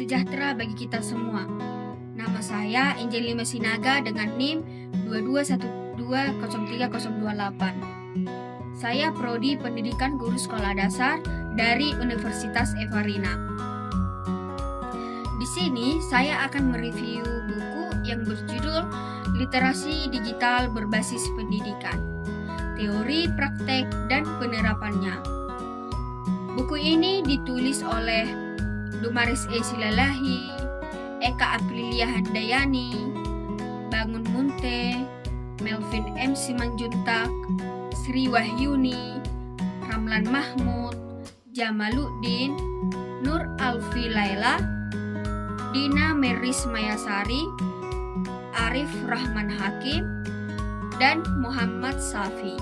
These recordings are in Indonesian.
sejahtera bagi kita semua. Nama saya Angelina Sinaga dengan NIM 22120308. Saya Prodi Pendidikan Guru Sekolah Dasar dari Universitas Evarina. Di sini saya akan mereview buku yang berjudul Literasi Digital Berbasis Pendidikan, Teori, Praktek, dan Penerapannya. Buku ini ditulis oleh Dumaris E. Silalahi, Eka Aprilia Handayani, Bangun Munte, Melvin M. Simanjuntak, Sri Wahyuni, Ramlan Mahmud, Jamaluddin, Nur Alfi Laila, Dina Meris Mayasari, Arif Rahman Hakim, dan Muhammad Safi.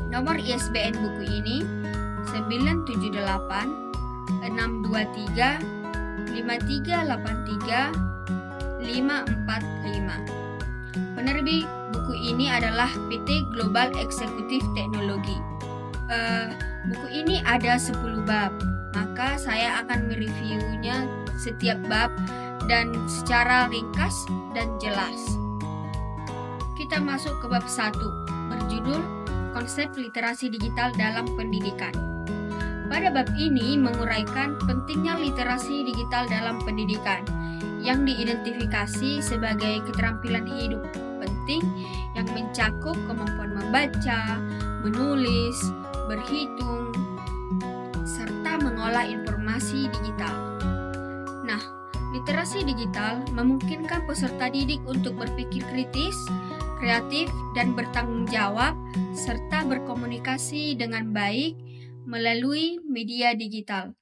Nomor ISBN buku ini 978 623 5383 545. Penerbit buku ini adalah PT Global Eksekutif Teknologi. Buku ini ada 10 bab, maka saya akan mereviewnya setiap bab dan secara ringkas dan jelas. Kita masuk ke bab 1, berjudul Konsep Literasi Digital dalam Pendidikan. Pada bab ini menguraikan pentingnya literasi digital dalam pendidikan yang diidentifikasi sebagai keterampilan hidup penting yang mencakup kemampuan membaca, menulis, berhitung, serta mengolah informasi digital. Nah, literasi digital memungkinkan peserta didik untuk berpikir kritis, kreatif, dan bertanggung jawab, serta berkomunikasi dengan baik melalui media digital.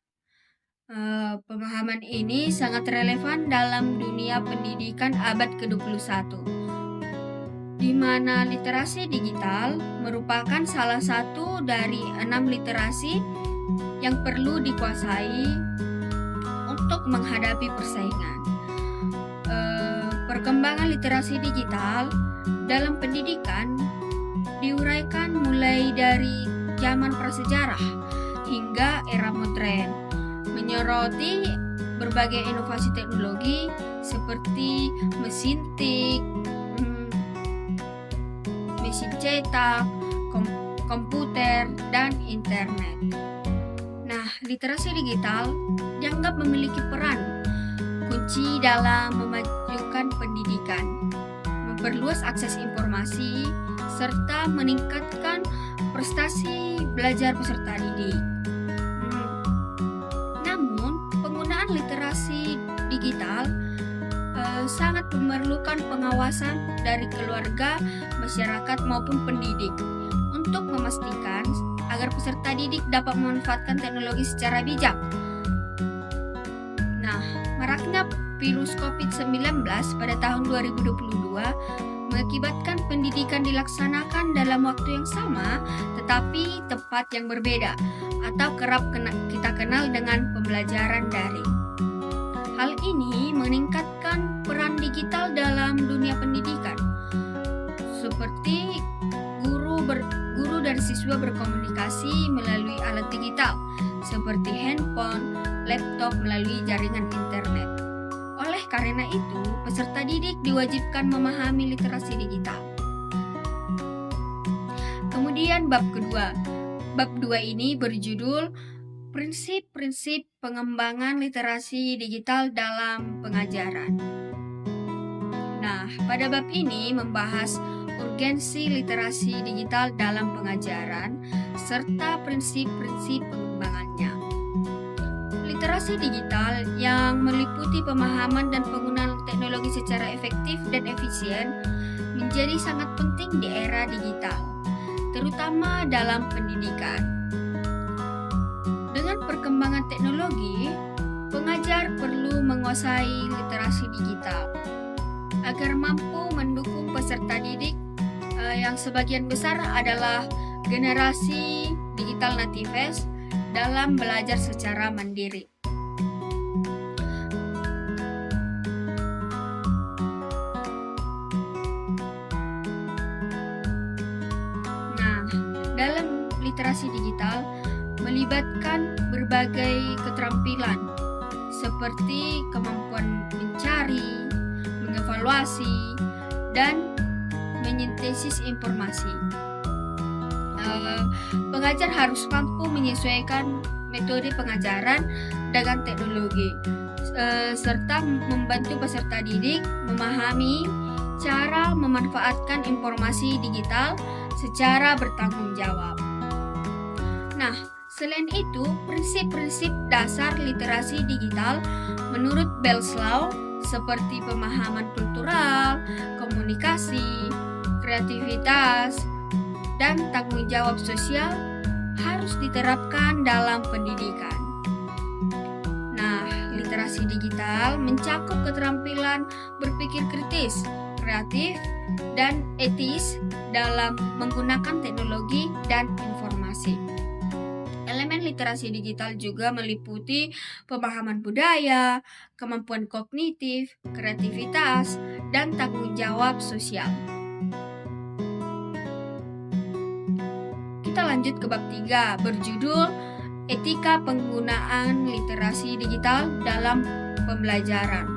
Pemahaman ini sangat relevan dalam dunia pendidikan abad ke-21, di mana literasi digital merupakan salah satu dari 6 literasi yang perlu dikuasai untuk menghadapi persaingan. Perkembangan literasi digital dalam pendidikan diuraikan mulai dari zaman prasejarah hingga era modern, menyoroti berbagai inovasi teknologi seperti mesin tik, mesin cetak, komputer, dan internet. Nah, literasi digital dianggap memiliki peran kunci dalam memajukan pendidikan, memperluas akses informasi, serta meningkatkan prestasi belajar peserta didik. Namun, penggunaan literasi digital sangat memerlukan pengawasan dari keluarga, masyarakat, maupun pendidik untuk memastikan agar peserta didik dapat memanfaatkan teknologi secara bijak. Nah, maraknya virus COVID-19 pada tahun 2022 mengakibatkan pendidikan dilaksanakan dalam waktu yang sama tetapi tempat yang berbeda atau kerap kita kenal dengan pembelajaran daring. Hal ini meningkatkan peran digital dalam dunia pendidikan, seperti guru dan siswa berkomunikasi melalui alat digital seperti handphone, laptop melalui jaringan internet. Oleh karena itu, peserta didik diwajibkan memahami literasi digital. Kemudian bab kedua. Bab 2 ini berjudul Prinsip-prinsip pengembangan literasi digital dalam pengajaran. Nah, pada bab ini membahas urgensi literasi digital dalam pengajaran serta prinsip-prinsip pengembangannya. Literasi digital yang meliputi pemahaman dan penggunaan teknologi secara efektif dan efisien menjadi sangat penting di era digital, terutama dalam pendidikan. Dengan perkembangan teknologi, pengajar perlu menguasai literasi digital agar mampu mendukung peserta didik yang sebagian besar adalah generasi digital natives dalam belajar secara mandiri. Nah, dalam literasi digital melibatkan berbagai keterampilan seperti kemampuan mencari, mengevaluasi, dan menyintesis informasi. Pengajar harus mampu menyesuaikan metode pengajaran dengan teknologi, serta membantu peserta didik memahami cara memanfaatkan informasi digital secara bertanggung jawab. Nah, selain itu, prinsip-prinsip dasar literasi digital menurut Bell's Law seperti pemahaman kultural, komunikasi, kreativitas, dan tanggung jawab sosial harus diterapkan dalam pendidikan. Nah, literasi digital mencakup keterampilan berpikir kritis, kreatif, dan etis dalam menggunakan teknologi dan informasi. Elemen literasi digital juga meliputi pemahaman budaya, kemampuan kognitif, kreativitas, dan tanggung jawab sosial. Kita lanjut ke bab 3 berjudul Etika Penggunaan Literasi Digital dalam Pembelajaran.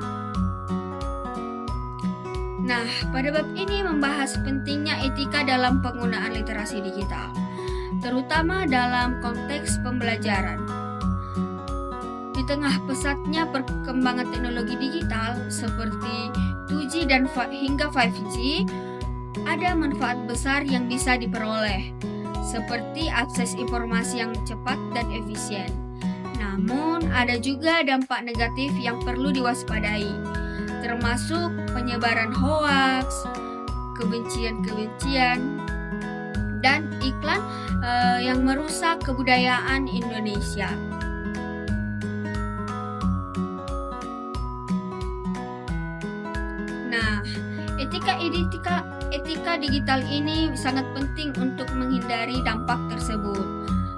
Nah, pada bab ini membahas pentingnya etika dalam penggunaan literasi digital, terutama dalam konteks pembelajaran. Di tengah pesatnya perkembangan teknologi digital seperti 2G dan hingga 5G, ada manfaat besar yang bisa diperoleh, seperti akses informasi yang cepat dan efisien. Namun, ada juga dampak negatif yang perlu diwaspadai, termasuk penyebaran hoaks, kebencian-kebencian, dan iklan yang merusak kebudayaan Indonesia. Nah, etika digital ini sangat penting untuk menghindari dampak tersebut.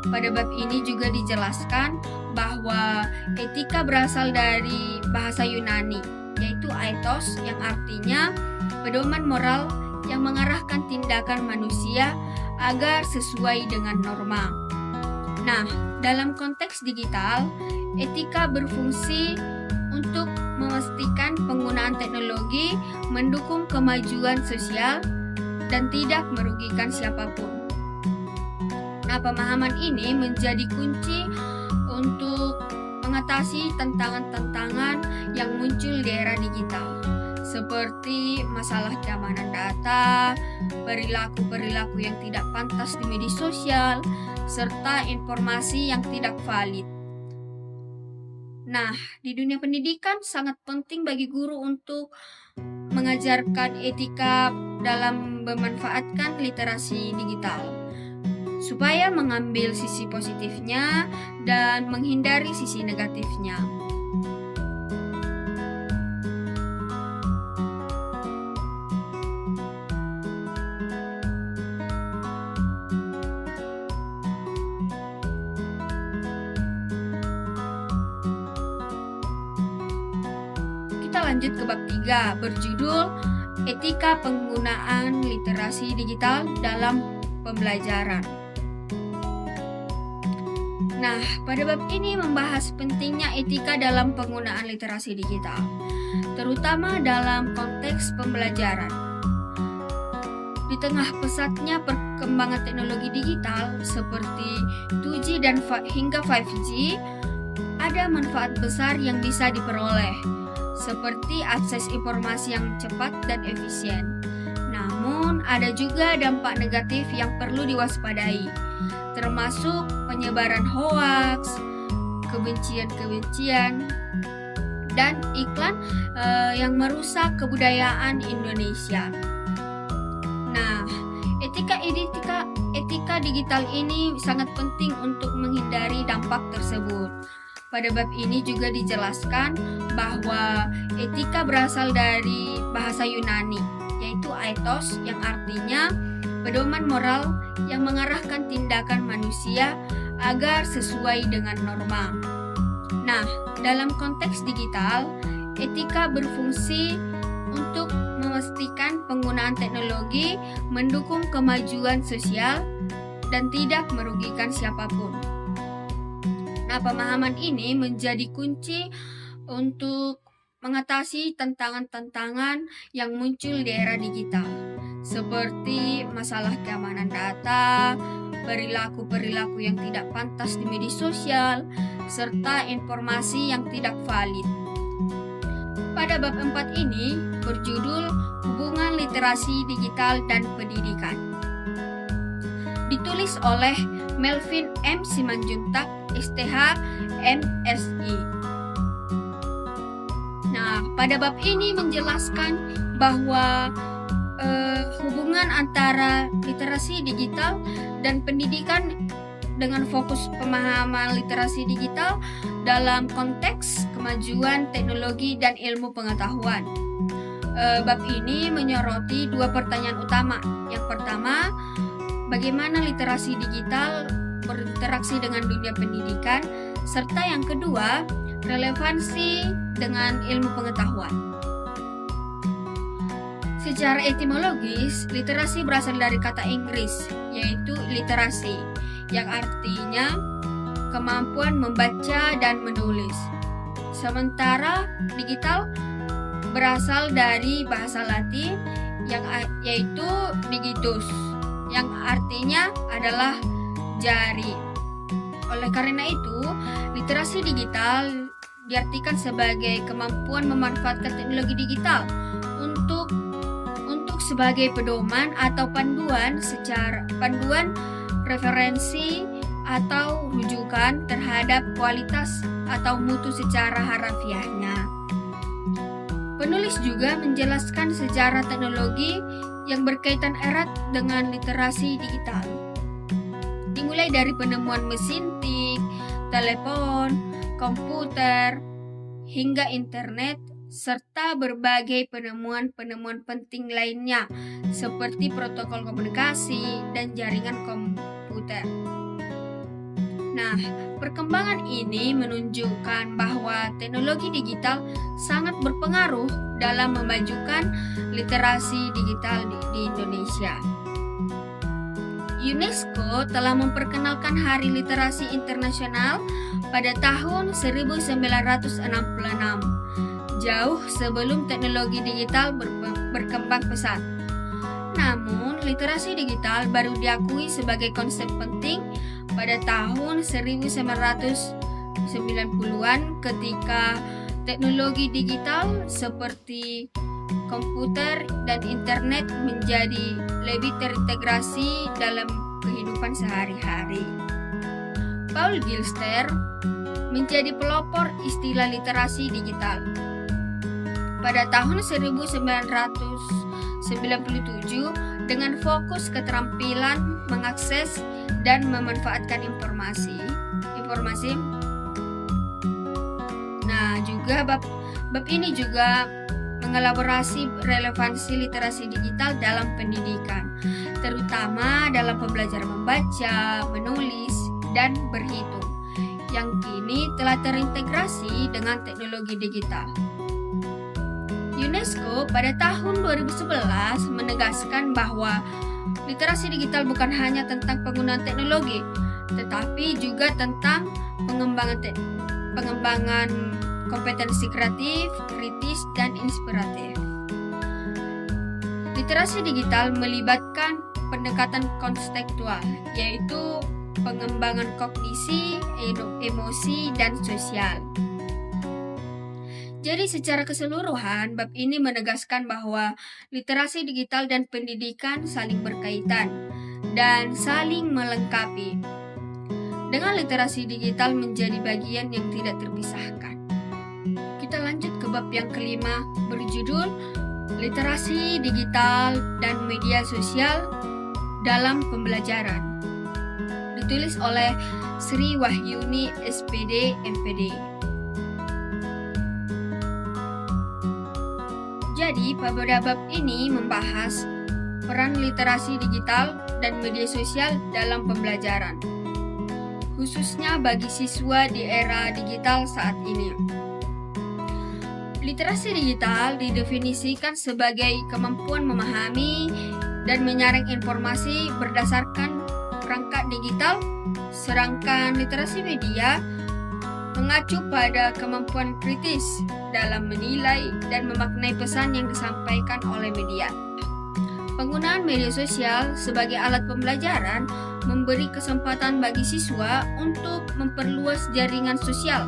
Pada bab ini juga dijelaskan bahwa etika berasal dari bahasa Yunani, yaitu ethos, yang artinya pedoman moral yang mengarahkan tindakan manusia agar sesuai dengan norma. Nah, dalam konteks digital, etika berfungsi untuk memastikan penggunaan teknologi mendukung kemajuan sosial dan tidak merugikan siapapun. Nah, pemahaman ini menjadi kunci untuk mengatasi tantangan-tantangan yang muncul di era digital, seperti masalah keamanan data, perilaku-perilaku yang tidak pantas di media sosial, serta informasi yang tidak valid. Nah, di dunia pendidikan sangat penting bagi guru untuk mengajarkan etika dalam memanfaatkan literasi digital, supaya mengambil sisi positifnya dan menghindari sisi negatifnya. Kita lanjut ke bab 3 berjudul Etika Penggunaan Literasi Digital dalam Pembelajaran. Nah, pada bab ini membahas pentingnya etika dalam penggunaan literasi digital, terutama dalam konteks pembelajaran. Di tengah pesatnya perkembangan teknologi digital seperti 2G dan hingga 5G, ada manfaat besar yang bisa diperoleh, seperti akses informasi yang cepat dan efisien. Namun, ada juga dampak negatif yang perlu diwaspadai, termasuk penyebaran hoaks, kebencian-kebencian, dan iklan yang merusak kebudayaan Indonesia. Nah, etika digital ini sangat penting untuk menghindari dampak tersebut. Pada bab ini juga dijelaskan bahwa etika berasal dari bahasa Yunani, yaitu ethos, yang artinya pedoman moral yang mengarahkan tindakan manusia agar sesuai dengan norma. Nah, dalam konteks digital, etika berfungsi untuk memastikan penggunaan teknologi mendukung kemajuan sosial dan tidak merugikan siapapun. Nah, pemahaman ini menjadi kunci untuk mengatasi tantangan-tantangan yang muncul di era digital, seperti masalah keamanan data, perilaku-perilaku yang tidak pantas di media sosial, serta informasi yang tidak valid. Pada bab 4 ini berjudul Hubungan Literasi Digital dan Pendidikan. Ditulis oleh Melvin M. Simanjuntak, STH, MSI. Nah, pada bab ini menjelaskan bahwa hubungan antara literasi digital dan pendidikan dengan fokus pemahaman literasi digital dalam konteks kemajuan teknologi dan ilmu pengetahuan. Bab ini menyoroti 2 pertanyaan utama. Yang pertama, bagaimana literasi digital berinteraksi dengan dunia pendidikan, serta yang kedua, relevansi dengan ilmu pengetahuan. Secara etimologis, literasi berasal dari kata Inggris, yaitu literasi, yang artinya kemampuan membaca dan menulis. Sementara digital berasal dari bahasa Latin yaitu digitus, yang artinya adalah jari. Oleh karena itu, literasi digital diartikan sebagai kemampuan memanfaatkan teknologi digital untuk sebagai pedoman atau panduan referensi atau rujukan terhadap kualitas atau mutu secara harafiahnya. Penulis juga menjelaskan sejarah teknologi yang berkaitan erat dengan literasi digital. Dimulai dari penemuan mesin tik, telepon, komputer, hingga internet, serta berbagai penemuan-penemuan penting lainnya seperti protokol komunikasi dan jaringan komputer. Nah, perkembangan ini menunjukkan bahwa teknologi digital sangat berpengaruh dalam memajukan literasi digital di Indonesia. UNESCO telah memperkenalkan Hari Literasi Internasional pada tahun 1966, jauh sebelum teknologi digital berkembang pesat. Namun, literasi digital baru diakui sebagai konsep penting pada tahun 1990-an ketika teknologi digital seperti komputer dan internet menjadi lebih terintegrasi dalam kehidupan sehari-hari. Paul Gilster menjadi pelopor istilah literasi digital. Pada tahun 1997 dengan fokus keterampilan mengakses dan memanfaatkan informasi. Nah, juga bab ini juga mengelaborasi relevansi literasi digital dalam pendidikan, terutama dalam pembelajaran membaca, menulis, dan berhitung, yang kini telah terintegrasi dengan teknologi digital. UNESCO pada tahun 2011 menegaskan bahwa literasi digital bukan hanya tentang penggunaan teknologi, tetapi juga tentang pengembangan kompetensi kreatif, kritis, dan inspiratif. Literasi digital melibatkan pendekatan konstekstual, yaitu pengembangan kognisi, emosi, dan sosial. Jadi secara keseluruhan, bab ini menegaskan bahwa literasi digital dan pendidikan saling berkaitan dan saling melengkapi. Dengan literasi digital menjadi bagian yang tidak terpisahkan. Kita lanjut ke bab yang kelima, berjudul Literasi Digital dan Media Sosial dalam Pembelajaran. Ditulis oleh Sri Wahyuni, SPD, MPD. Jadi, pada bab ini membahas peran literasi digital dan media sosial dalam pembelajaran, khususnya bagi siswa di era digital saat ini. Literasi digital didefinisikan sebagai kemampuan memahami dan menyaring informasi berdasarkan perangkat digital, sedangkan literasi media mengacu pada kemampuan kritis dalam menilai dan memaknai pesan yang disampaikan oleh media. Penggunaan media sosial sebagai alat pembelajaran memberi kesempatan bagi siswa untuk memperluas jaringan sosial,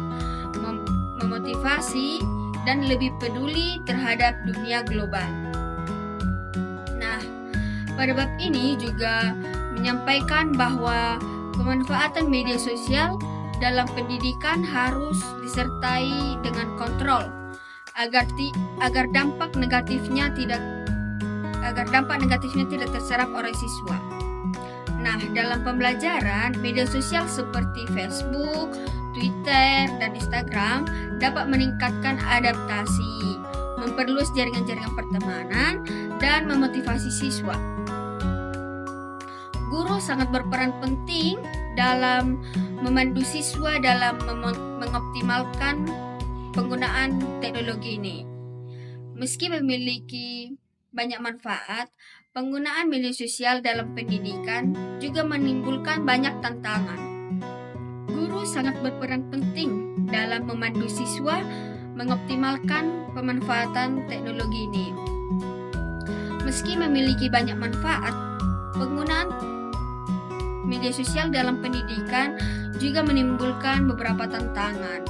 memotivasi, dan lebih peduli terhadap dunia global. Nah, pada bab ini juga menyampaikan bahwa pemanfaatan media sosial dalam pendidikan harus disertai dengan kontrol agar dampak negatifnya tidak terserap oleh siswa. Nah, dalam pembelajaran, media sosial seperti Facebook, Twitter, dan Instagram dapat meningkatkan adaptasi, memperluas jaringan-jaringan pertemanan, dan memotivasi siswa. Guru sangat berperan penting dalam memandu siswa dalam mengoptimalkan penggunaan teknologi ini. Meski memiliki banyak manfaat, penggunaan media sosial dalam pendidikan juga menimbulkan banyak tantangan. Guru sangat berperan penting dalam memandu siswa mengoptimalkan pemanfaatan teknologi ini. Meski memiliki banyak manfaat, penggunaan media sosial dalam pendidikan juga menimbulkan beberapa tantangan.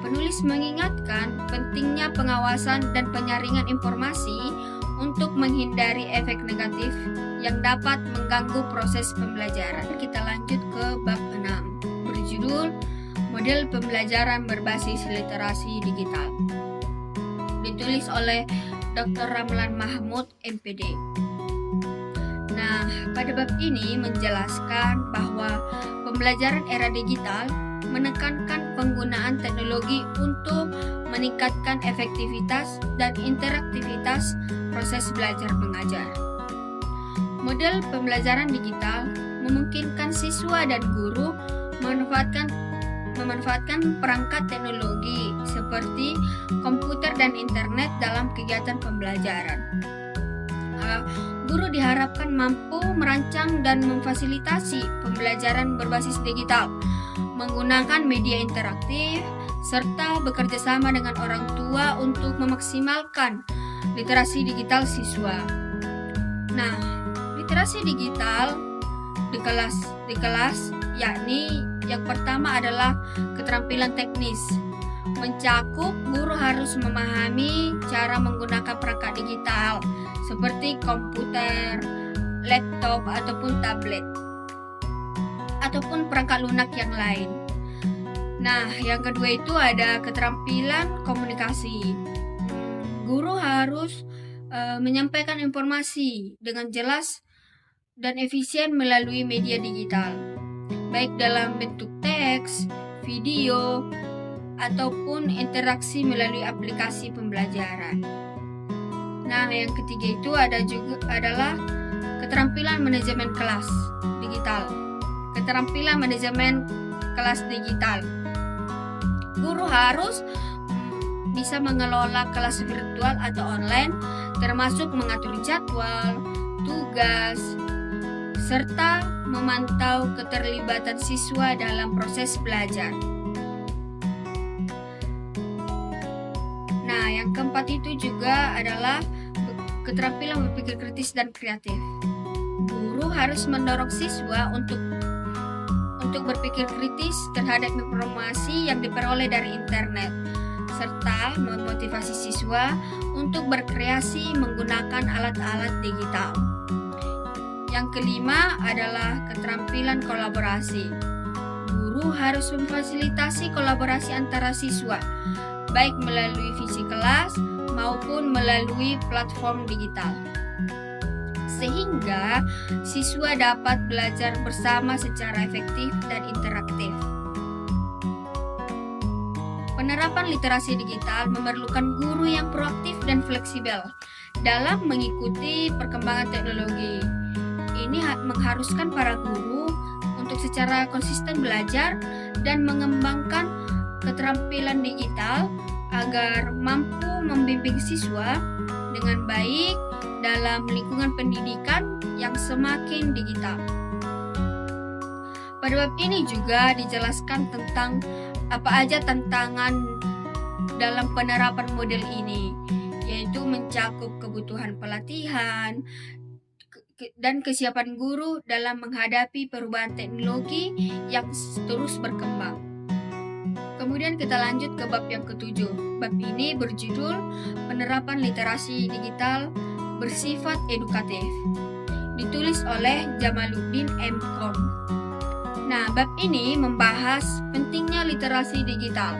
Penulis mengingatkan pentingnya pengawasan dan penyaringan informasi untuk menghindari efek negatif yang dapat mengganggu proses pembelajaran. Kita lanjut ke bab 6, berjudul Model Pembelajaran Berbasis Literasi Digital. Ditulis oleh Dr. Ramlan Mahmud, MPD. Nah, pada bab ini menjelaskan bahwa pembelajaran era digital menekankan penggunaan teknologi untuk meningkatkan efektivitas dan interaktivitas proses belajar mengajar. Model pembelajaran digital memungkinkan siswa dan guru memanfaatkan perangkat teknologi seperti komputer dan internet dalam kegiatan pembelajaran. Guru diharapkan mampu merancang dan memfasilitasi pembelajaran berbasis digital, menggunakan media interaktif, serta bekerja sama dengan orang tua untuk memaksimalkan literasi digital siswa. Nah, literasi digital di kelas yakni yang pertama adalah keterampilan teknis. Mencakup guru harus memahami cara menggunakan perangkat digital seperti komputer, laptop ataupun tablet, ataupun perangkat lunak yang lain. Nah, yang kedua itu ada keterampilan komunikasi. Guru harus menyampaikan informasi dengan jelas dan efisien melalui media digital, baik dalam bentuk teks, video, ataupun interaksi melalui aplikasi pembelajaran. Nah, yang ketiga itu adalah keterampilan manajemen kelas digital. Keterampilan manajemen kelas digital. Guru harus bisa mengelola kelas virtual atau online, termasuk mengatur jadwal, tugas, serta memantau keterlibatan siswa dalam proses belajar. Nah, yang keempat itu juga adalah keterampilan berpikir kritis dan kreatif. Guru harus mendorong siswa untuk berpikir kritis terhadap informasi yang diperoleh dari internet, serta memotivasi siswa untuk berkreasi menggunakan alat-alat digital. Yang kelima adalah keterampilan kolaborasi. Guru harus memfasilitasi kolaborasi antara siswa, baik melalui visi kelas maupun melalui platform digital, sehingga siswa dapat belajar bersama secara efektif dan interaktif. Penerapan literasi digital memerlukan guru yang proaktif dan fleksibel dalam mengikuti perkembangan teknologi. Ini mengharuskan para guru untuk secara konsisten belajar dan mengembangkan keterampilan digital agar mampu membimbing siswa dengan baik dalam lingkungan pendidikan yang semakin digital. Pada bab ini juga dijelaskan tentang Apa aja tantangan dalam penerapan model ini? Yaitu mencakup kebutuhan pelatihan dan kesiapan guru dalam menghadapi perubahan teknologi yang terus berkembang. Kemudian kita lanjut ke bab yang ketujuh. Bab ini berjudul Penerapan Literasi Digital Bersifat Edukatif. Ditulis oleh Jamaluddin M. Kom. Nah, bab ini membahas pentingnya literasi digital,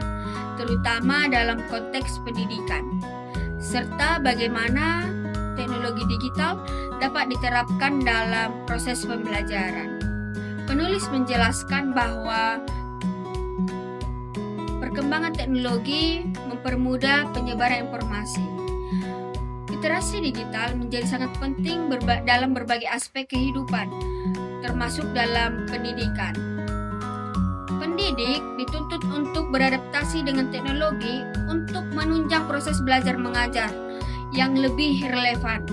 terutama dalam konteks pendidikan, serta bagaimana teknologi digital dapat diterapkan dalam proses pembelajaran. Penulis menjelaskan bahwa perkembangan teknologi mempermudah penyebaran informasi. Literasi digital menjadi sangat penting dalam berbagai aspek kehidupan, termasuk dalam pendidikan. Pendidik dituntut untuk beradaptasi dengan teknologi untuk menunjang proses belajar mengajar yang lebih relevan.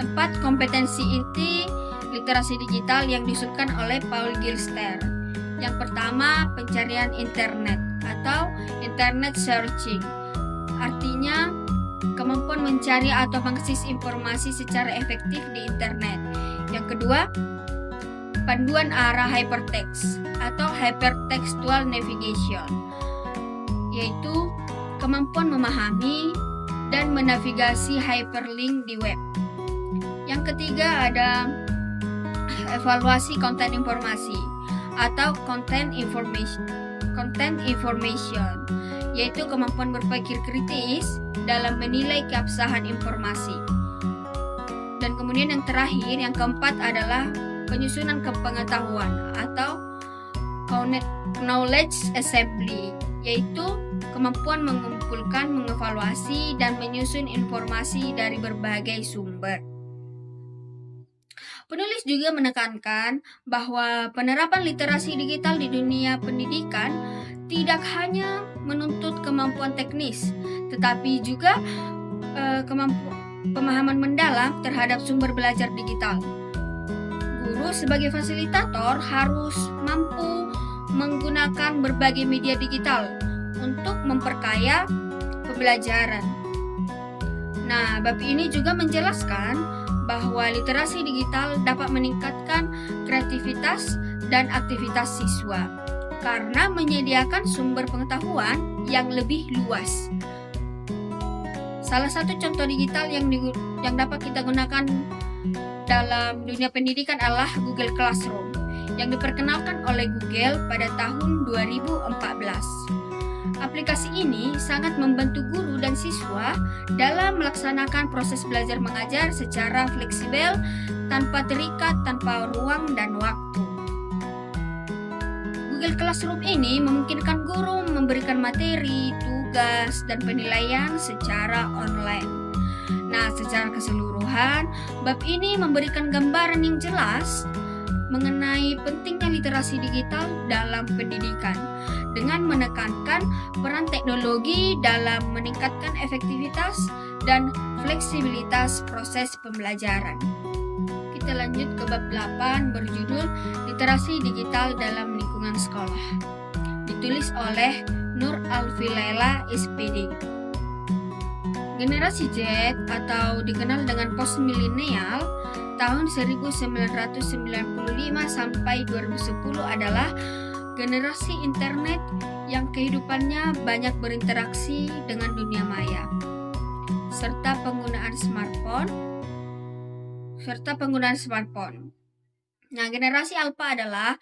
4 kompetensi inti literasi digital yang disusun oleh Paul Gilster. Yang pertama, pencarian internet atau internet searching. Artinya, kemampuan mencari atau mengakses informasi secara efektif di internet. Yang kedua, panduan arah hypertext atau hypertextual navigation, yaitu kemampuan memahami dan menavigasi hyperlink di web. Yang ketiga ada evaluasi konten informasi atau content information, yaitu kemampuan berpikir kritis dalam menilai keabsahan informasi. Dan kemudian yang terakhir, yang keempat adalah penyusunan kepengetahuan atau knowledge assembly, yaitu kemampuan mengumpulkan, mengevaluasi, dan menyusun informasi dari berbagai sumber. Penulis juga menekankan bahwa penerapan literasi digital di dunia pendidikan tidak hanya menuntut kemampuan teknis, tetapi juga pemahaman mendalam terhadap sumber belajar digital. Guru sebagai fasilitator harus mampu menggunakan berbagai media digital untuk memperkaya pembelajaran. Nah, bab ini juga menjelaskan bahwa literasi digital dapat meningkatkan kreativitas dan aktivitas siswa karena menyediakan sumber pengetahuan yang lebih luas. Salah satu contoh digital yang dapat kita gunakan dalam dunia pendidikan adalah Google Classroom yang diperkenalkan oleh Google pada tahun 2014. Aplikasi ini sangat membantu guru dan siswa dalam melaksanakan proses belajar mengajar secara fleksibel, tanpa terikat, tanpa ruang dan waktu. Google Classroom ini memungkinkan guru memberikan materi, tugas, dan penilaian secara online. Nah, secara keseluruhan, bab ini memberikan gambaran yang jelas mengenai pentingnya literasi digital dalam pendidikan dengan menekankan peran teknologi dalam meningkatkan efektivitas dan fleksibilitas proses pembelajaran. Kita lanjut ke bab 8 berjudul Literasi Digital dalam Lingkungan Sekolah. Ditulis oleh Nur Alfilela SPD. Generasi Z atau dikenal dengan postmilenial tahun 1995 sampai 2010 adalah generasi internet yang kehidupannya banyak berinteraksi dengan dunia maya, serta penggunaan smartphone. Nah, generasi Alpha adalah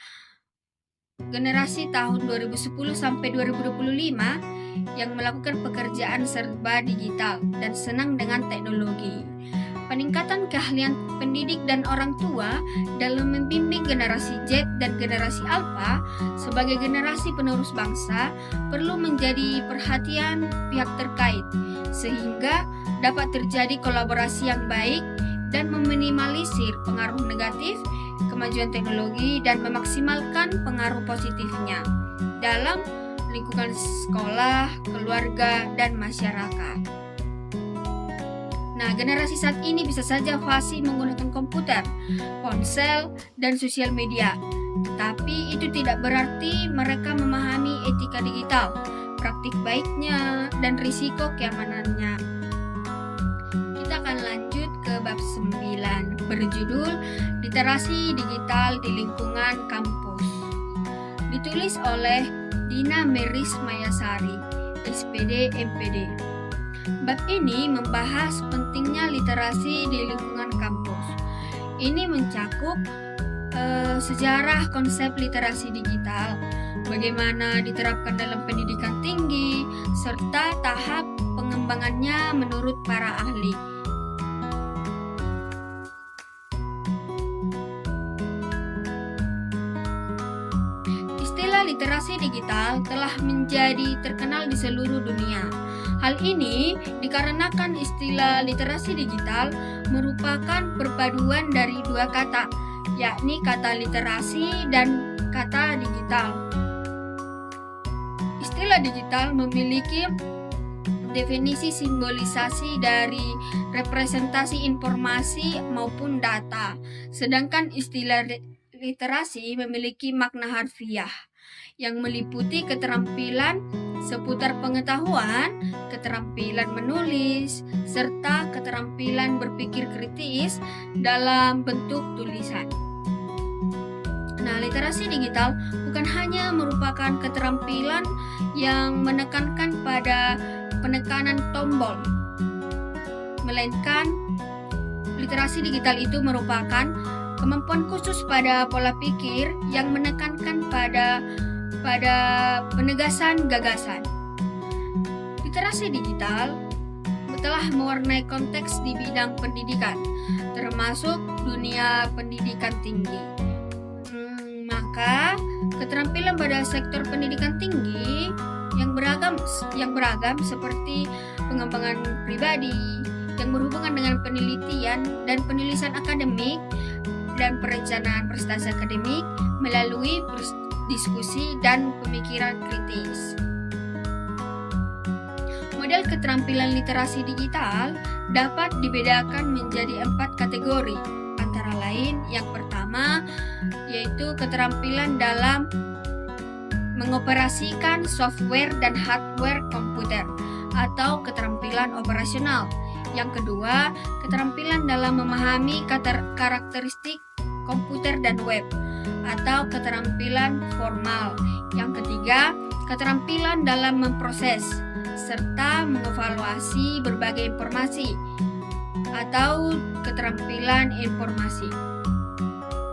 generasi tahun 2010 sampai 2025 yang melakukan pekerjaan serba digital dan senang dengan teknologi. Peningkatan keahlian pendidik dan orang tua dalam membimbing generasi Z dan generasi Alpha sebagai generasi penerus bangsa perlu menjadi perhatian pihak terkait, sehingga dapat terjadi kolaborasi yang baik dan meminimalisir pengaruh negatif kemajuan teknologi dan memaksimalkan pengaruh positifnya dalam lingkungan sekolah, keluarga, dan masyarakat. Nah, generasi saat ini bisa saja fasih menggunakan komputer, ponsel, dan sosial media Tetapi itu tidak berarti mereka memahami etika digital, praktik baiknya, dan risiko keamanannya. Kita akan lanjut ke bab 9 berjudul Literasi Digital di Lingkungan Kampus. Ditulis oleh Dina Meris Mayasari, SPD MPD. Bab ini membahas pentingnya literasi di lingkungan kampus. Ini mencakup sejarah konsep literasi digital, bagaimana diterapkan dalam pendidikan tinggi, serta tahap pengembangannya menurut para ahli. Istilah literasi digital telah menjadi terkenal di seluruh dunia. Hal ini dikarenakan istilah literasi digital merupakan perpaduan dari dua kata, yakni kata literasi dan kata digital. Istilah digital memiliki definisi simbolisasi dari representasi informasi maupun data, sedangkan istilah literasi memiliki makna harfiah yang meliputi keterampilan seputar pengetahuan, keterampilan menulis, serta keterampilan berpikir kritis dalam bentuk tulisan. Nah, literasi digital bukan hanya merupakan keterampilan yang menekankan pada penekanan tombol, melainkan literasi digital itu merupakan kemampuan khusus pada pola pikir yang menekankan pada penegasan gagasan. Literasi digital telah mewarnai konteks di bidang pendidikan, termasuk dunia pendidikan tinggi. Maka keterampilan pada sektor pendidikan tinggi yang beragam seperti pengembangan pribadi yang berhubungan dengan penelitian dan penulisan akademik dan perencanaan prestasi akademik melalui diskusi dan pemikiran kritis. Model keterampilan literasi digital dapat dibedakan menjadi 4 kategori, antara lain yang pertama yaitu keterampilan dalam mengoperasikan software dan hardware komputer atau keterampilan operasional. Yang kedua, keterampilan dalam memahami karakteristik komputer dan web atau keterampilan formal. Yang ketiga, keterampilan dalam memproses serta mengevaluasi berbagai informasi atau keterampilan informasi.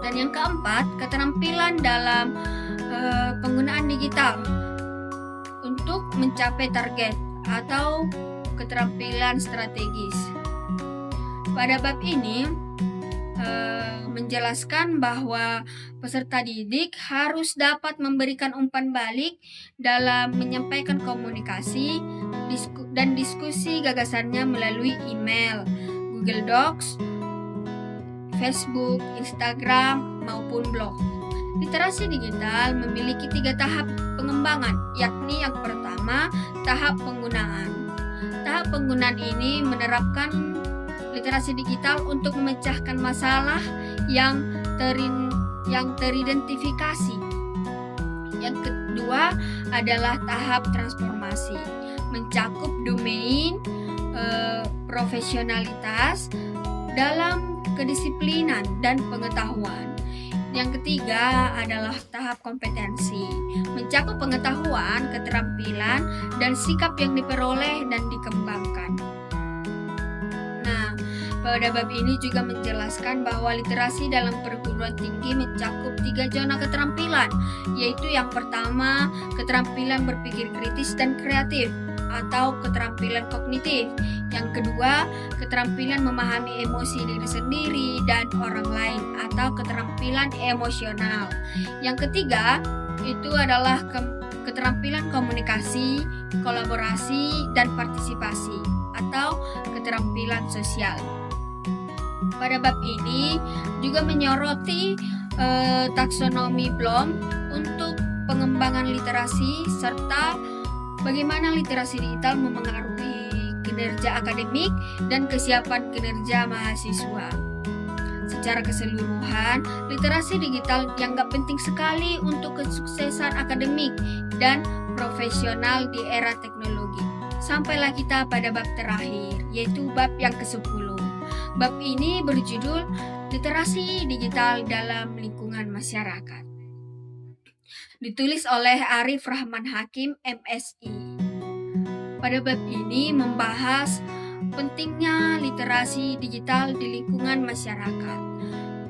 Dan yang keempat, keterampilan dalam penggunaan digital untuk mencapai target atau keterampilan strategis. Pada bab ini menjelaskan bahwa peserta didik harus dapat memberikan umpan balik dalam menyampaikan komunikasi dan diskusi gagasannya melalui email, Google Docs, Facebook, Instagram, maupun blog. Literasi digital memiliki 3 tahap pengembangan, yakni yang pertama, tahap penggunaan. Tahap penggunaan ini menerapkan literasi digital untuk memecahkan masalah yang teridentifikasi. Yang kedua adalah tahap transformasi, mencakup domain profesionalitas dalam kedisiplinan dan pengetahuan. Yang ketiga adalah tahap kompetensi, mencakup pengetahuan, keterampilan, dan sikap yang diperoleh dan dikembangkan. Pada bab ini juga menjelaskan bahwa literasi dalam perguruan tinggi mencakup 3 zona keterampilan, yaitu yang pertama, keterampilan berpikir kritis dan kreatif atau keterampilan kognitif. Yang kedua, keterampilan memahami emosi diri sendiri dan orang lain atau keterampilan emosional. Yang ketiga, itu adalah keterampilan komunikasi, kolaborasi, dan partisipasi atau keterampilan sosial. Pada bab ini juga menyoroti taksonomi Bloom untuk pengembangan literasi serta bagaimana literasi digital memengaruhi kinerja akademik dan kesiapan kinerja mahasiswa. Secara keseluruhan, literasi digital dianggap penting sekali untuk kesuksesan akademik dan profesional di era teknologi. Sampailah kita pada bab terakhir, yaitu bab yang ke-10. Bab ini berjudul Literasi Digital dalam Lingkungan Masyarakat. Ditulis oleh Arif Rahman Hakim, MSI. Pada bab ini membahas pentingnya literasi digital di lingkungan masyarakat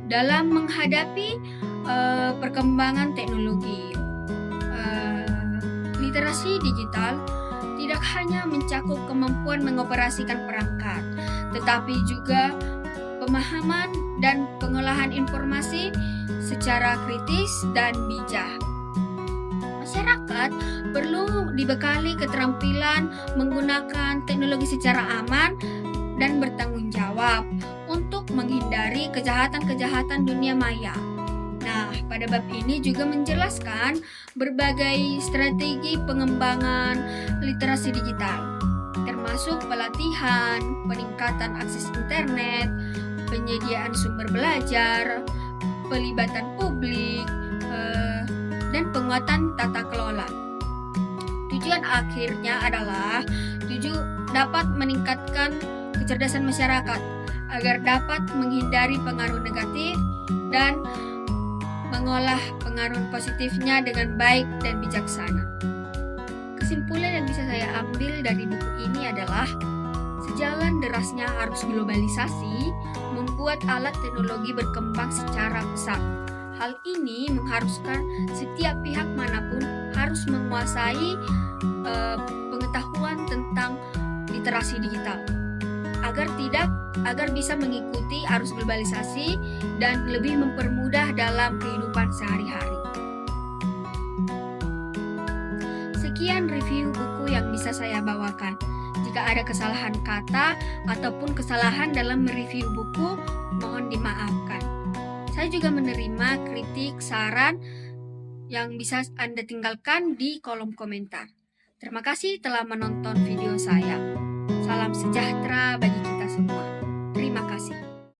dalam menghadapi perkembangan teknologi. Literasi digital tidak hanya mencakup kemampuan mengoperasikan perangkat, tetapi juga pemahaman dan pengolahan informasi secara kritis dan bijak. Masyarakat perlu dibekali keterampilan menggunakan teknologi secara aman dan bertanggung jawab untuk menghindari kejahatan-kejahatan dunia maya. Nah, pada bab ini juga menjelaskan berbagai strategi pengembangan literasi digital, termasuk pelatihan, peningkatan akses internet, penyediaan sumber belajar, pelibatan publik, dan penguatan tata kelola. Tujuan akhirnya adalah dapat meningkatkan kecerdasan masyarakat agar dapat menghindari pengaruh negatif dan mengolah pengaruh positifnya dengan baik dan bijaksana. Kesimpulan yang bisa saya ambil dari buku ini adalah sejalan derasnya arus globalisasi membuat alat teknologi berkembang secara pesat. Hal ini mengharuskan setiap pihak manapun harus menguasai pengetahuan tentang literasi digital agar bisa mengikuti arus globalisasi dan lebih mempermudah dalam kehidupan sehari-hari. Sekian review buku yang bisa saya bawakan. Jika ada kesalahan kata ataupun kesalahan dalam mereview buku, mohon dimaafkan. Saya juga menerima kritik, saran yang bisa Anda tinggalkan di kolom komentar. Terima kasih telah menonton video saya. Salam sejahtera bagi kita semua. Terima kasih.